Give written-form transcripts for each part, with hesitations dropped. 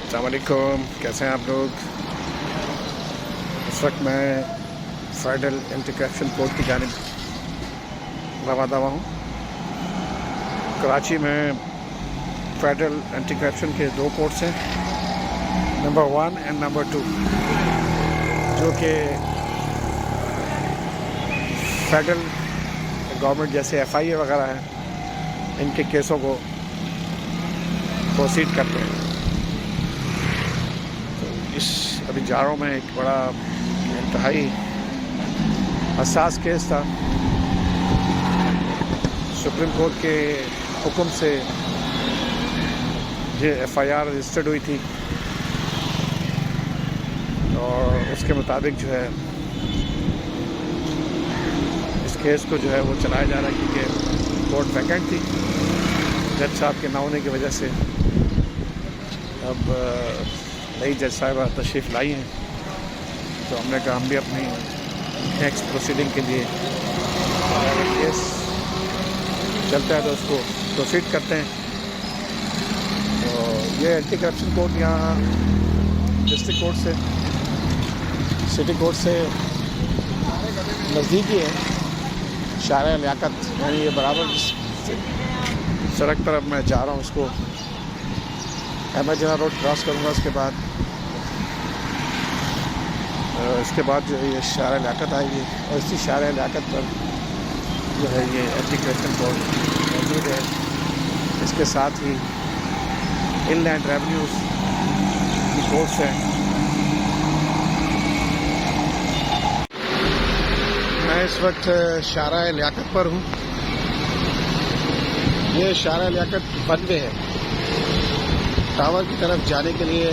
अस्सलाम वालेकुम, कैसे हैं आप लोग। इस वक्त मैं फेडरल एंटी करप्शन कोर्ट की जानिब रवाना हूँ। कराची में फेडरल एंटी करप्शन के दो कोर्ट्स हैं, नंबर 1 एंड नंबर 2, जो कि फेडरल गवर्नमेंट जैसे FIA वगैरह हैं, इनके केसों को प्रोसीड करते हैं। अभी जा रहा हूँ मैं, एक बड़ा इंतहाई हसास केस था। सुप्रीम कोर्ट के हुक्म से ये FIR रजिस्टर्ड हुई थी और उसके मुताबिक जो है इस केस को जो है वो चलाया जा रहा है, क्योंकि कोर्ट वैकेंट थी जज साहब के ना होने की वजह से। अब नई जज साहिबा तशरीफ़ लाई हैं, तो हमने कहा हम भी अपनी नेक्स्ट प्रोसीडिंग के लिए केस चलता है तो उसको प्रोसीड करते हैं। तो ये एंटी करप्शन कोर्ट यहाँ डिस्ट्रिक्ट कोर्ट से, सिटी कोर्ट से नज़दीक ही है। शारा लियाकत यानी ये बराबर सड़क तरफ मैं जा रहा हूँ, उसको एमएजना रोड क्रॉस करूँगा। उसके बाद जो है ये शारा लियाकत आएगी और इसी शारा लियाकत पर जो है ये एंटी करप्शन कोर्ट मौजूद है। इसके साथ ही इनलैंड रेवेन्यूज़ की कोर्ट्स हैं। मैं इस वक्त शारा लियाकत पर हूँ। ये शारा लियाकत 1 है। टावर की तरफ जाने के लिए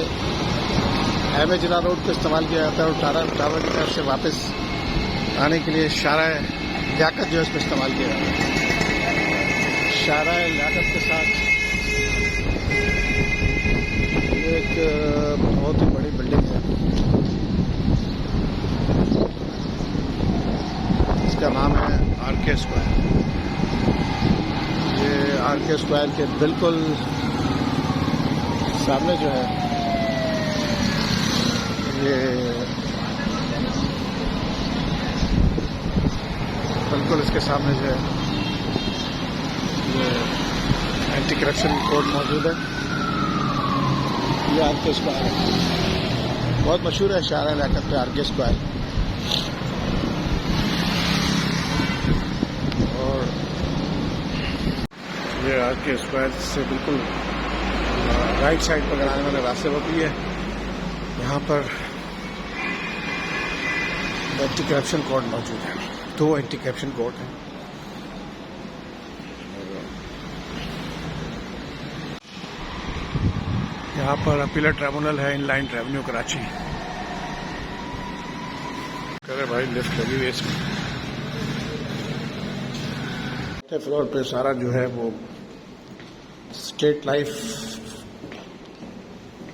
एमएजना रोड को इस्तेमाल किया जाता है और टावर की तरफ से वापस आने के लिए शारा लियाकत जो है इसको इस्तेमाल किया जाता है। शारा लियाकत के साथ एक बहुत ही बड़ी बिल्डिंग है, इसका नाम है RK स्क्वायर। ये RK स्क्वायर के बिल्कुल सामने जो है ये बिल्कुल इसके सामने जो है ये एंटी करप्शन कोर्ट मौजूद है। ये RK स्क्वायर है, बहुत मशहूर है शारा लियाकत पे RK स्क्वायर। और ये RK स्क्वायर से बिल्कुल राइट साइड पर आने वाले रास्ते पर भी है। यहाँ पर एंटी करप्शन कोर्ट मौजूद है, 2 एंटी करप्शन कोर्ट हैं। यहाँ पर अपीलर ट्रिब्यूनल है, इनलाइन रेवेन्यू कराची। करे भाई लिफ्ट लगी हुई इसमें। फ्लोर पे सारा जो है वो स्टेट लाइफ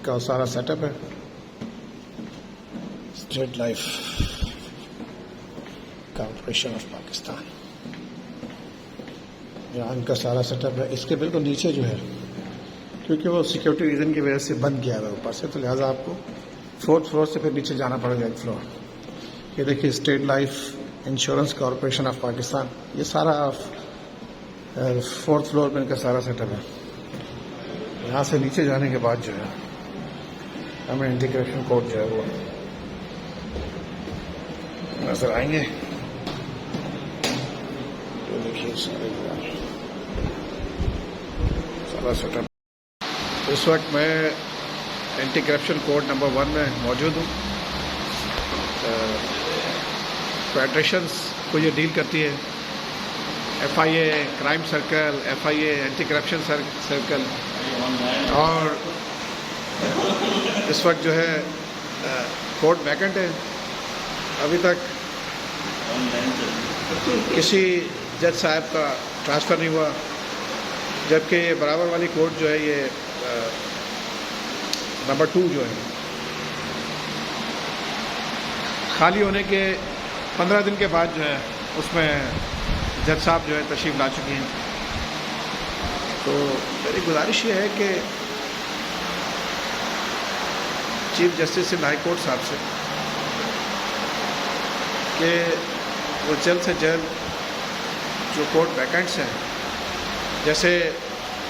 का सारा सेटअप है। State life corporation of Pakistan, यहाँ इनका सारा सेटअप है। इसके बिल्कुल नीचे जो है, क्योंकि वो सिक्योरिटी रीज़न की वजह से बंद किया हुआ है ऊपर से, तो लिहाजा आपको 4th फ्लोर से फिर नीचे जाना पड़ेगा 1 फ्लोर। ये देखिए state life insurance corporation of Pakistan, ये सारा 4th फ्लोर में इनका सारा सेटअप है। यहाँ से नीचे जाने के बाद जो है हमें एंटी करप्शन कोर्ट जो है वो नजर आएंगे। तो देखिए सारा सेटअप। इस वक्त मैं एंटी करप्शन कोर्ट नंबर 1 में मौजूद हूँ। फेडरेशंस को ये डील करती है, FIA crime circle, FIA anti corruption circle. और इस वक्त जो है कोर्ट वैकेंट है, अभी तक किसी जज साहब का ट्रांसफ़र नहीं हुआ, जबकि ये बराबर वाली कोर्ट जो है ये नंबर 2 जो है खाली होने के 15 दिन के बाद जो है उसमें जज साहब जो है तशरीफ़ ला चुकी हैं। तो मेरी गुजारिश ये है कि chief justice in high court साहब से कि वो जल्द से जल्द जो कोर्ट वैकेंट्स हैं, जैसे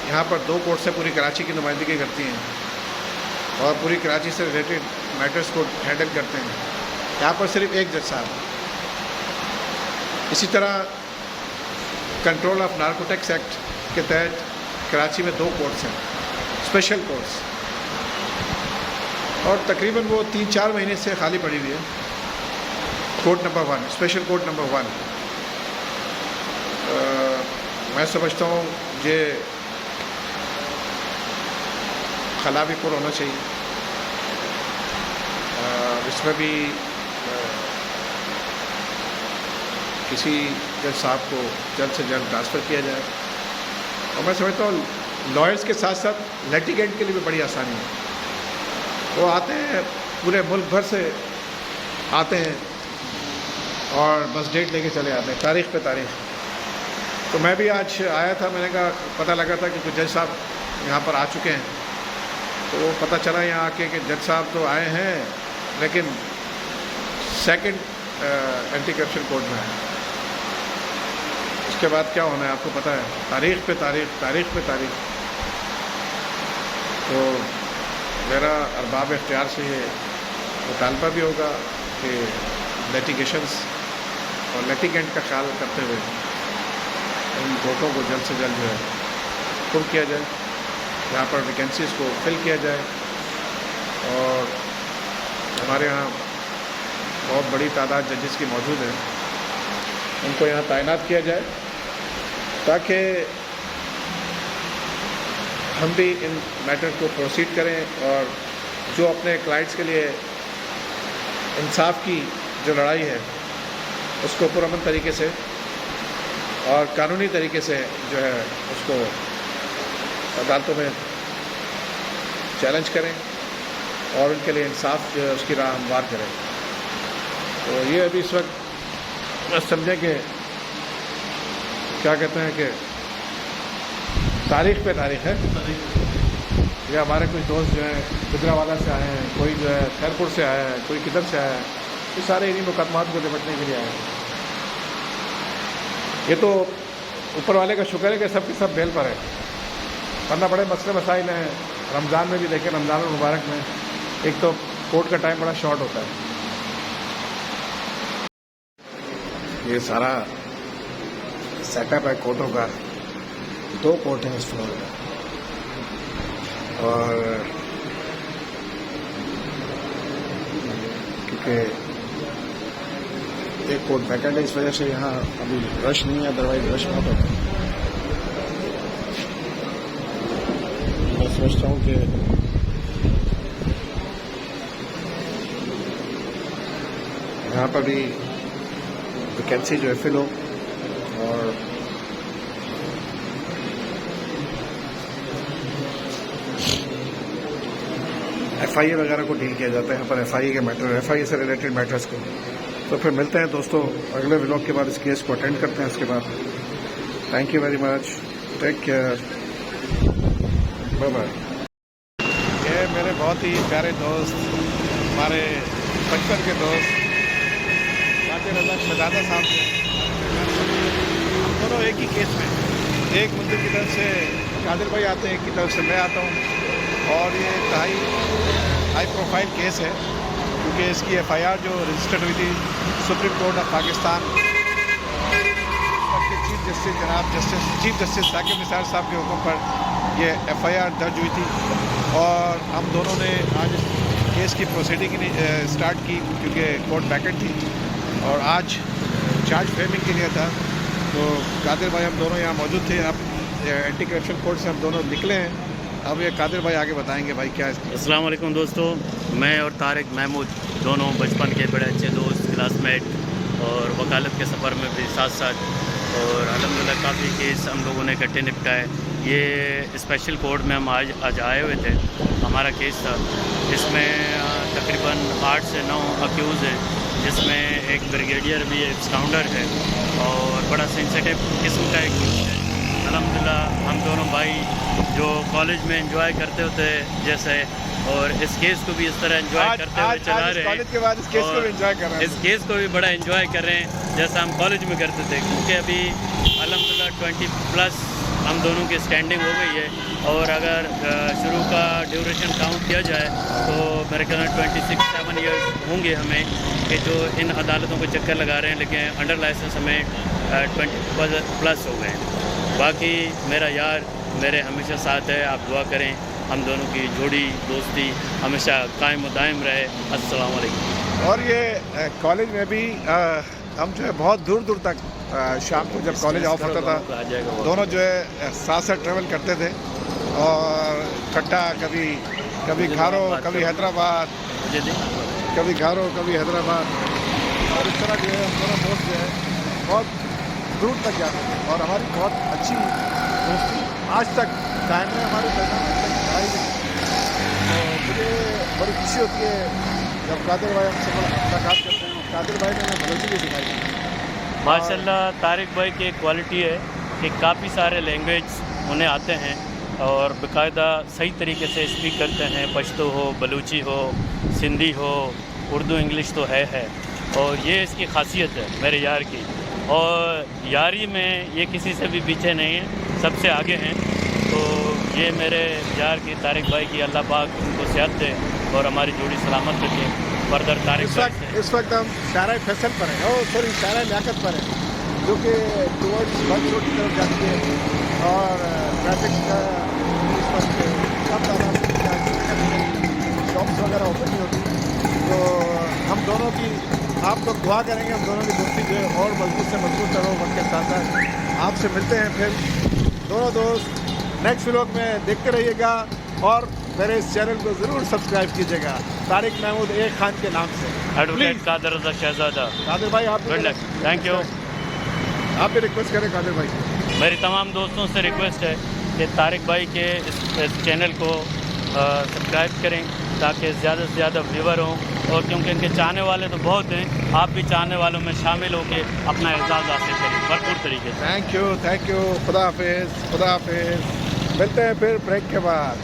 यहाँ पर 2 कोर्ट से पूरी कराची की नुमाइंदगी करती हैं और पूरी कराची से रिलेटेड मैटर्स को हैंडल करते हैं, यहाँ पर सिर्फ एक जज साहब। इसी तरह कंट्रोल ऑफ नारकोटिक्स एक्ट के तहत कराची में 2 कोर्ट्स हैं, स्पेशल कोर्ट्स, और तकरीबन वो 3-4 महीने से खाली पड़ी हुई है। Court number 1, special court number 1, मैं समझता हूँ ये खलाबीपुर होना चाहिए। इसमें भी किसी जज साहब को जल्द से जल्द ट्रांसफ़र किया जाए। और मैं समझता हूँ लॉयर्स के साथ साथ लिटिगेंट के लिए भी बड़ी आसानी है। वो आते हैं, पूरे मुल्क भर से आते हैं और बस डेट लेके चले आते हैं, तारीख़ पे तारीख़। तो मैं भी आज आया था, मैंने कहा पता लगा था कि कुछ जज साहब यहाँ पर आ चुके हैं, तो पता चला यहाँ आके कि जज साहब तो आए हैं लेकिन सेकंड एंटी करप्शन कोर्ट में है। उसके बाद क्या होना है आपको पता है, तारीख़ पे तारीख़, तारीख़ पे तारीख़। तो मेरा अरबाब इख्तियार से ये मुतालबा भी होगा कि लिटिगेशंस और लिटिगेंट का ख्याल करते हुए इन कोर्टों को जल्द से जल्द जो है फुल किया जाए, यहाँ पर वैकेंसीज़ को फिल किया जाए और हमारे यहाँ बहुत बड़ी तादाद जजेस की मौजूद है, उनको यहाँ तैनात किया जाए ताकि हम भी इन मैटर को प्रोसीड करें और जो अपने क्लाइंट्स के लिए इंसाफ की जो लड़ाई है उसको पुरअमन तरीके से और कानूनी तरीके से जो है उसको अदालतों में चैलेंज करें और उनके लिए इंसाफ जो है उसकी राह हमवार करें। तो ये अभी इस वक्त बस समझें कि क्या कहते हैं कि तारीख़ पे तारीख़ है। ये हमारे कुछ दोस्त जो हैं गुजरावाला से आए हैं, कोई जो है खैरपुर से आया है, कोई किधर से आया है, ये सारे इन्हीं मुकदमात को निपटने के लिए आए हैं। ये तो ऊपर वाले का शुक्र है कि सब के सब बेल पर है, वरना बड़े मसले मसाइल हैं। रमज़ान में भी देखें, रमज़ान मुबारक में एक तो कोर्ट का टाइम बड़ा शॉर्ट होता है। ये सारा सेटअप है कोर्टों का, 2 कोर्ट हैं इस फ्लोर में और क्योंकि एक कोर्ट वैकेंट है इस वजह से यहाँ अभी रश नहीं है, अदरवाइज रश बहुत होता है। मैं सोचता हूँ कि यहाँ पर भी वैकेंसी जो है फिल हो और FIA वगैरह को डील किया जाता है यहाँ पर, FIA के मैटर, FIA से रिलेटेड मैटर्स को। तो फिर मिलते हैं दोस्तों अगले व्लॉग के बाद, इस केस को अटेंड करते हैं उसके बाद। Thank you very much, take care, bye bye. ये मेरे बहुत ही प्यारे दोस्त, हमारे बचपन के दोस्त कादिर रज़ा शहजादा साहब थे। हम दोनों एक ही केस में, एक मंदिर की तरफ से कादिर भाई आते हैं, एक की तरफ से मैं आता हूँ और ये हाई प्रोफाइल केस है क्योंकि इसकी FIR जो रजिस्टर्ड हुई थी सुप्रीम कोर्ट ऑफ पाकिस्तान के चीफ जस्टिस साकिब निसार साहब के हुक्म पर ये FIR दर्ज हुई थी और हम दोनों ने आज केस की प्रोसीडिंग स्टार्ट की क्योंकि कोर्ट वैकेंट थी और आज चार्ज फ्रेमिंग के लिए था। तो कादिर भाई हम दोनों यहाँ मौजूद थे, अब एंटी करप्शन कोर्ट से हम दोनों निकले हैं। अब ये कादिर भाई आगे बताएंगे भाई क्या है। अस्सलाम वालेकुम दोस्तों, मैं और तारिक महमूद दोनों बचपन के बड़े अच्छे दोस्त, क्लासमेट और वकालत के सफ़र में भी साथ साथ, और अल्हम्दुलिल्लाह काफ़ी केस हम लोगों ने इकट्ठे निपटाए। ये स्पेशल कोर्ट में हम आज आए हुए थे, हमारा केस था। इसमें तकरीबन 8 से 9 अक्यूज़ हैं, जिसमें एक ब्रिगेडियर भी एक साउंडर है और बड़ा सेंसिटिव किस्म का एक केस है। अल्हम्दुलिल्लाह हम दोनों भाई जो कॉलेज में एंजॉय करते होते जैसे और इस केस को भी इस तरह एंजॉय करते हुए चला रहे हैं। कॉलेज के बाद इस केस को भी एंजॉय कर रहे हैं। इस केस को भी बड़ा एंजॉय कर रहे हैं जैसा हम कॉलेज में करते थे, क्योंकि अभी अल्हम्दुलिल्लाह 20+ हम दोनों की स्टैंडिंग हो गई है। और अगर शुरू का ड्यूरेशन काउंट किया जाए तो मेरे ख्याल में 26-7 ईयर्स होंगे हमें, कि जो इन अदालतों को चक्कर लगा रहे हैं, लेकिन अंडर लाइसेंस हमें 20+ हो गए हैं। बाकी मेरा यार मेरे हमेशा साथ है, आप दुआ करें हम दोनों की जोड़ी दोस्ती हमेशा कायम दायम रहे। अस्सलाम वालेकुम। और ये कॉलेज में भी हम जो है बहुत दूर दूर तक शाम को जब कॉलेज ऑफ होता था दोनों जो है साथ साथ ट्रेवल करते थे, और इकट्ठा कभी घारो कभी हैदराबाद, कभी घारो कभी हैदराबाद, और इस तरह जो है हम दोनों दोस्त जो है बहुत दूर तक जाते थे। और हमारी बहुत अच्छी दोस्ती आज तक कायम है हमारे दरमियान। तो मुझे बड़ी खुशी होती है जब कादिर भाई हमसे मुलाकात करते हैं। कादिर भाई ने हमें बलोची भी सिखाई है। माशाल्लाह तारिक भाई की एक क्वालिटी है कि काफ़ी सारे लैंग्वेज उन्हें आते हैं और बाकायदा सही तरीके से स्पीक करते हैं। पश्तो हो, बलूची हो, सिंधी हो, उर्दू, इंग्लिश तो है। और ये इसकी खासियत है मेरे यार की। और यारी में ये किसी से भी पीछे नहीं है, सबसे आगे हैं। तो ये मेरे यार की तारिक भाई की अल्लाह पाक उनको सेहत दे और हमारी जोड़ी सलामत रखे। फर्दर तारिक इस वक्त हम शारा फैसल पर हैं, सॉरी शारा लियाकत पर हैं, जो कि टुवर्ड्स बंद रोड की तरफ जाती है। और ट्रैफिक का इस वक्त कम शॉप्स वगैरह ओपन नहीं होती। तो हम दोनों की आप लोग दुआ करेंगे, हम दोनों की दोस्ती जो है और मजबूत से मजबूत करो। वक्त के साथ साथ आपसे मिलते हैं फिर दोनों दोस्त नेक्स्ट व्लॉग में देखते रहिएगा, और मेरे इस चैनल को ज़रूर सब्सक्राइब कीजिएगा तारिक महमूद ए खान के नाम से। एडवोकेट कादिर रज़ा शहजादा। कादिर भाई आप गुड लक, थैंक यू। आप भी रिक्वेस्ट करें कादिर भाई। मेरी तमाम दोस्तों से रिक्वेस्ट है कि तारिक भाई के इस चैनल को सब्सक्राइब करें ताकि ज़्यादा से ज़्यादा व्यूवर हों, और क्योंकि इनके चाहने वाले तो बहुत हैं, आप भी चाहने वालों में शामिल होकर अपना एजाज़ हासिल करें भरपूर तरीके से। थैंक यू खुदा हाफिज़। मिलते हैं फिर ब्रेक के बाद।